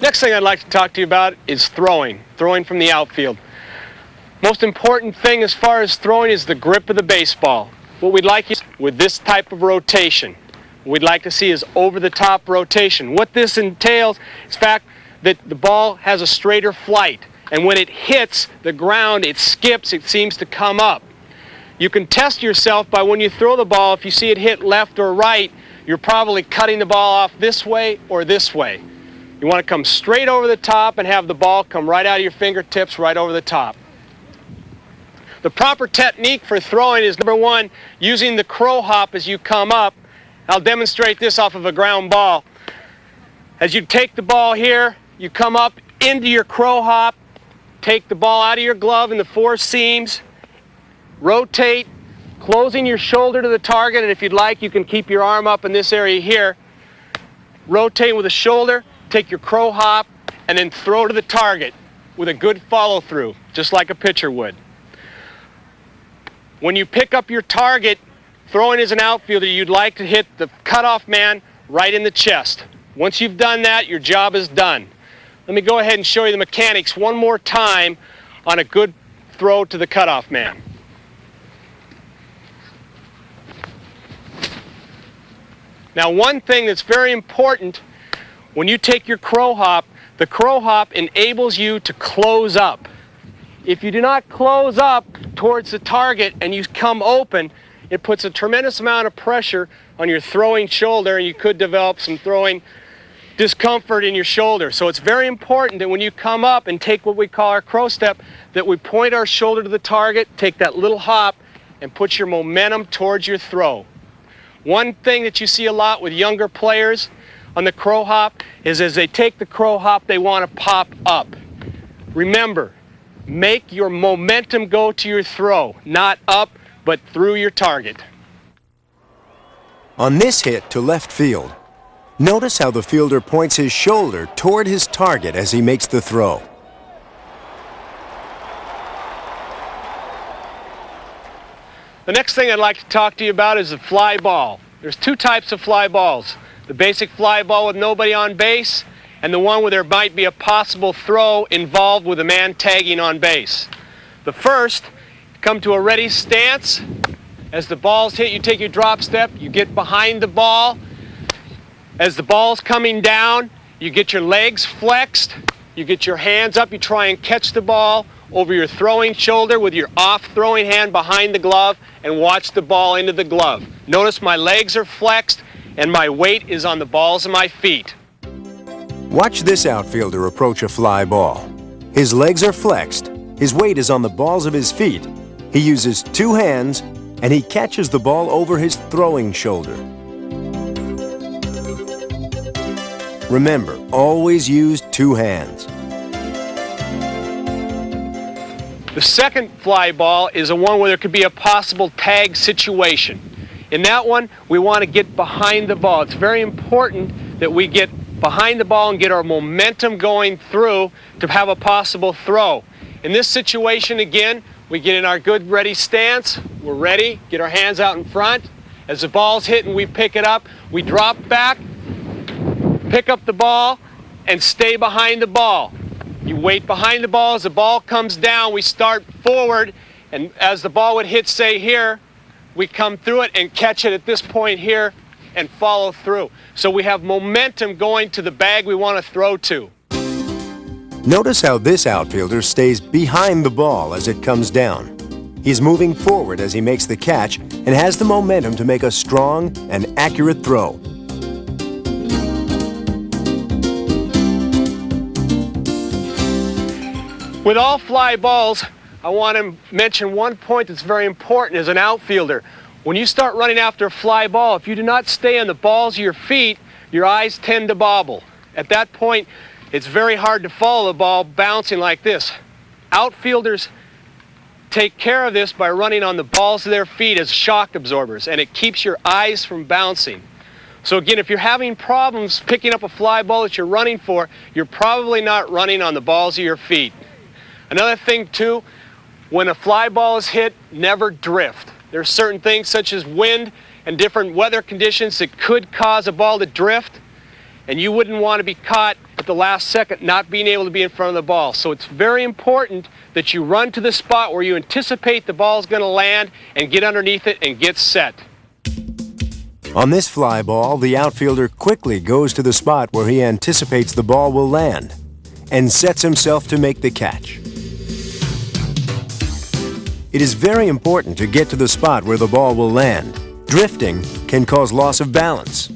Next thing I'd like to talk to you about is throwing from the outfield. Most important thing as far as throwing is the grip of the baseball. What we'd like is with this type of rotation. What we'd like to see is over-the-top rotation. What this entails is the fact that the ball has a straighter flight, and when it hits the ground, it skips, it seems to come up. You can test yourself by when you throw the ball, if you see it hit left or right, you're probably cutting the ball off this way or this way. You want to come straight over the top and have the ball come right out of your fingertips, right over the top. The proper technique for throwing is, number one, using the crow hop as you come up. I'll demonstrate this off of a ground ball. As you take the ball here, you come up into your crow hop, take the ball out of your glove in the four seams, rotate, closing your shoulder to the target, and if you'd like, you can keep your arm up in this area here. Rotate with the shoulder, take your crow hop, and then throw to the target with a good follow-through, just like a pitcher would. When you pick up your target, throwing as an outfielder, you'd like to hit the cutoff man right in the chest. Once you've done that, your job is done. Let me go ahead and show you the mechanics one more time on a good throw to the cutoff man. Now, one thing that's very important, when you take your crow hop, the crow hop enables you to close up. If you do not close up towards the target and you come open, it puts a tremendous amount of pressure on your throwing shoulder, and you could develop some throwing discomfort in your shoulder. So it's very important that when you come up and take what we call our crow step, that we point our shoulder to the target, take that little hop, and put your momentum towards your throw. One thing that you see a lot with younger players on the crow hop is as they take the crow hop, they want to pop up. Remember, make your momentum go to your throw, not up, but through your target. On this hit to left field, notice how the fielder points his shoulder toward his target as he makes the throw. The next thing I'd like to talk to you about is the fly ball. There's two types of fly balls. The basic fly ball with nobody on base, and the one where there might be a possible throw involved with a man tagging on base. The first, come to a ready stance. As the ball's hit, you take your drop step, you get behind the ball. As the ball's coming down, you get your legs flexed, you get your hands up, you try and catch the ball over your throwing shoulder with your off throwing hand behind the glove and watch the ball into the glove. Notice my legs are flexed and my weight is on the balls of my feet. Watch this outfielder approach a fly ball. His legs are flexed, his weight is on the balls of his feet. He uses two hands and he catches the ball over his throwing shoulder. Remember, always use two hands. The second fly ball is a one where there could be a possible tag situation. In that one, we want to get behind the ball. It's very important that we get behind the ball and get our momentum going through to have a possible throw. In this situation, again, we get in our good ready stance. We're ready, get our hands out in front. As the ball's hit and we pick it up, we drop back, pick up the ball, and stay behind the ball. You wait behind the ball. As the ball comes down, we start forward, and as the ball would hit, say here, we come through it and catch it at this point here and follow through. So we have momentum going to the bag we want to throw to. Notice how this outfielder stays behind the ball as it comes down. He's moving forward as he makes the catch and has the momentum to make a strong and accurate throw. With all fly balls, I want to mention one point that's very important as an outfielder. When you start running after a fly ball, if you do not stay on the balls of your feet, your eyes tend to bobble. At that point, it's very hard to follow the ball bouncing like this. Outfielders take care of this by running on the balls of their feet as shock absorbers, and it keeps your eyes from bouncing. So again, if you're having problems picking up a fly ball that you're running for, you're probably not running on the balls of your feet. Another thing too, when a fly ball is hit, never drift. There are certain things such as wind and different weather conditions that could cause a ball to drift, and you wouldn't want to be caught at the last second not being able to be in front of the ball. So it's very important that you run to the spot where you anticipate the ball is going to land and get underneath it and get set. On this fly ball, the outfielder quickly goes to the spot where he anticipates the ball will land and sets himself to make the catch. It is very important to get to the spot where the ball will land. Drifting can cause loss of balance.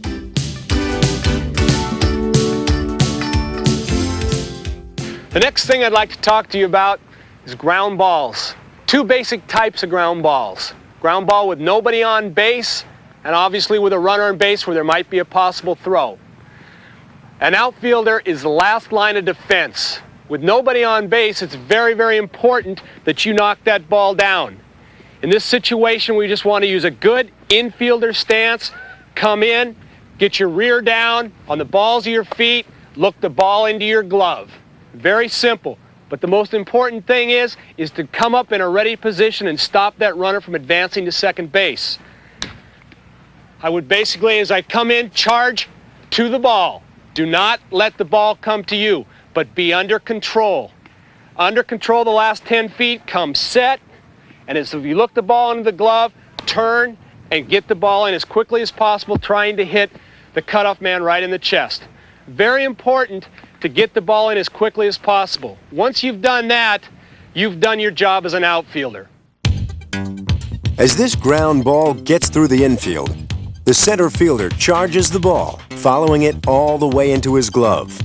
The next thing I'd like to talk to you about is ground balls. Two basic types of ground balls. Ground ball with nobody on base, and obviously with a runner on base where there might be a possible throw. An outfielder is the last line of defense. With nobody on base, it's very, very important that you knock that ball down. In this situation, we just want to use a good infielder stance, come in, get your rear down on the balls of your feet, look the ball into your glove. Very simple, but the most important thing is to come up in a ready position and stop that runner from advancing to second base. I would basically, as I come in, charge to the ball. Do not let the ball come to you, but be under control. Under control the last 10 feet, come set, and as you look the ball into the glove, turn and get the ball in as quickly as possible, trying to hit the cutoff man right in the chest. Very important to get the ball in as quickly as possible. Once you've done that, you've done your job as an outfielder. As this ground ball gets through the infield, the center fielder charges the ball, following it all the way into his glove.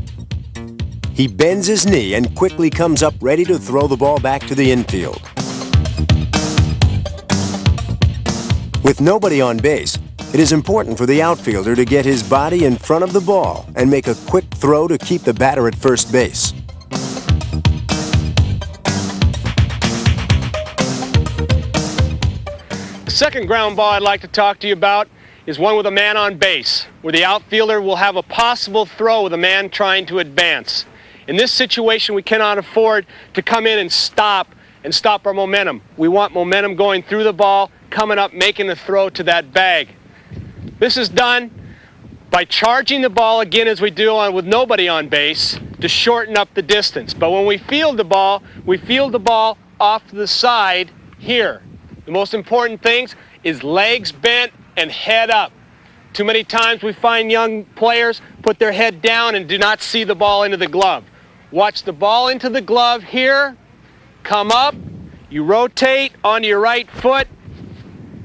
He bends his knee and quickly comes up ready to throw the ball back to the infield. With nobody on base, it is important for the outfielder to get his body in front of the ball and make a quick throw to keep the batter at first base. The second ground ball I'd like to talk to you about is one with a man on base, where the outfielder will have a possible throw with a man trying to advance. In this situation, we cannot afford to come in and stop our momentum. We want momentum going through the ball, coming up, making a throw to that bag. This is done by charging the ball again as we do with nobody on base to shorten up the distance. But when we field the ball off to the side here. The most important things is legs bent and head up. Too many times we find young players put their head down and do not see the ball into the glove. Watch the ball into the glove here, come up, you rotate onto your right foot,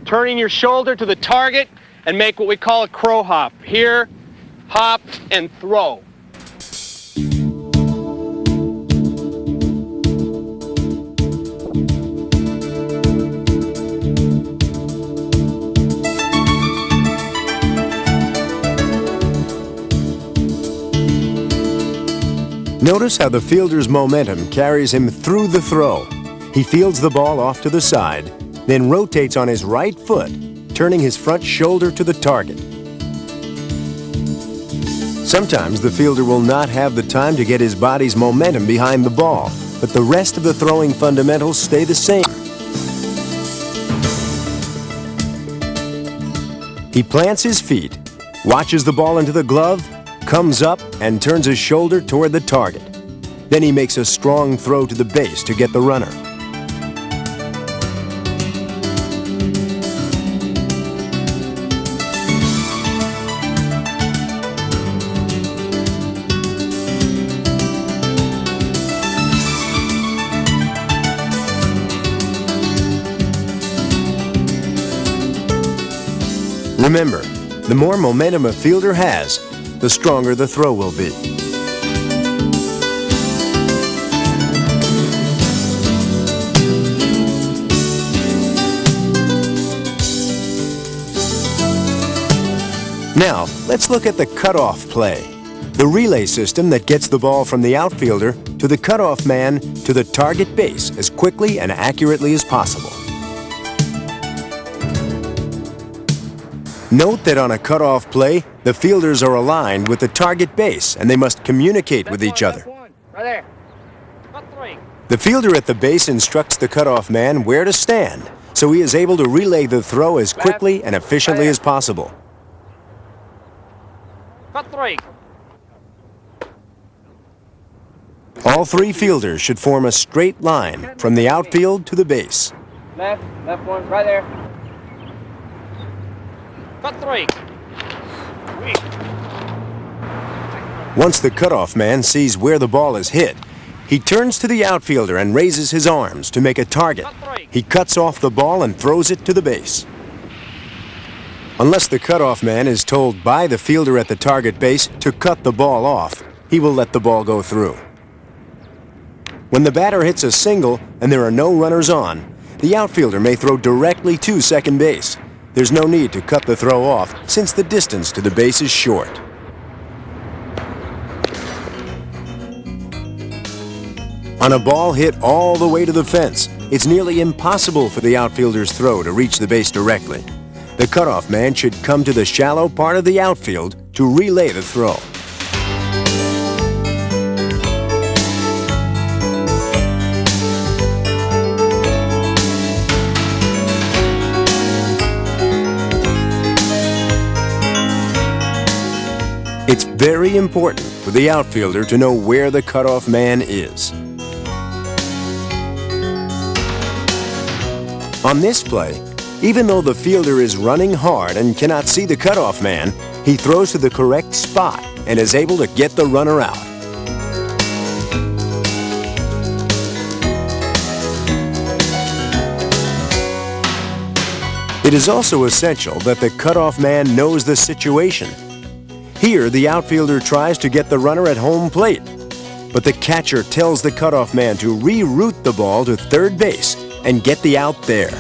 turning your shoulder to the target, and make what we call a crow hop. Here, hop, and throw. Notice how the fielder's momentum carries him through the throw. He fields the ball off to the side, then rotates on his right foot, turning his front shoulder to the target. Sometimes the fielder will not have the time to get his body's momentum behind the ball, but the rest of the throwing fundamentals stay the same. He plants his feet, watches the ball into the glove, comes up and turns his shoulder toward the target. Then he makes a strong throw to the base to get the runner. Remember, the more momentum a fielder has, the stronger the throw will be. Now, let's look at the cutoff play, the relay system that gets the ball from the outfielder to the cutoff man to the target base as quickly and accurately as possible. Note that on a cutoff play, the fielders are aligned with the target base and they must communicate with each other. The fielder at the base instructs the cutoff man where to stand, so he is able to relay the throw as quickly and efficiently as possible. All three fielders should form a straight line from the outfield to the base. Left one, right there. Cut 3. Once the cutoff man sees where the ball is hit, he turns to the outfielder and raises his arms to make a target. He cuts off the ball and throws it to the base. Unless the cutoff man is told by the fielder at the target base to cut the ball off, he will let the ball go through. When the batter hits a single and there are no runners on, the outfielder may throw directly to second base. There's no need to cut the throw off since the distance to the base is short. On a ball hit all the way to the fence, it's nearly impossible for the outfielder's throw to reach the base directly. The cutoff man should come to the shallow part of the outfield to relay the throw. It's very important for the outfielder to know where the cutoff man is. On this play, even though the fielder is running hard and cannot see the cutoff man, he throws to the correct spot and is able to get the runner out. It is also essential that the cutoff man knows the situation. Here, the outfielder tries to get the runner at home plate, but the catcher tells the cutoff man to reroute the ball to third base and get the out there.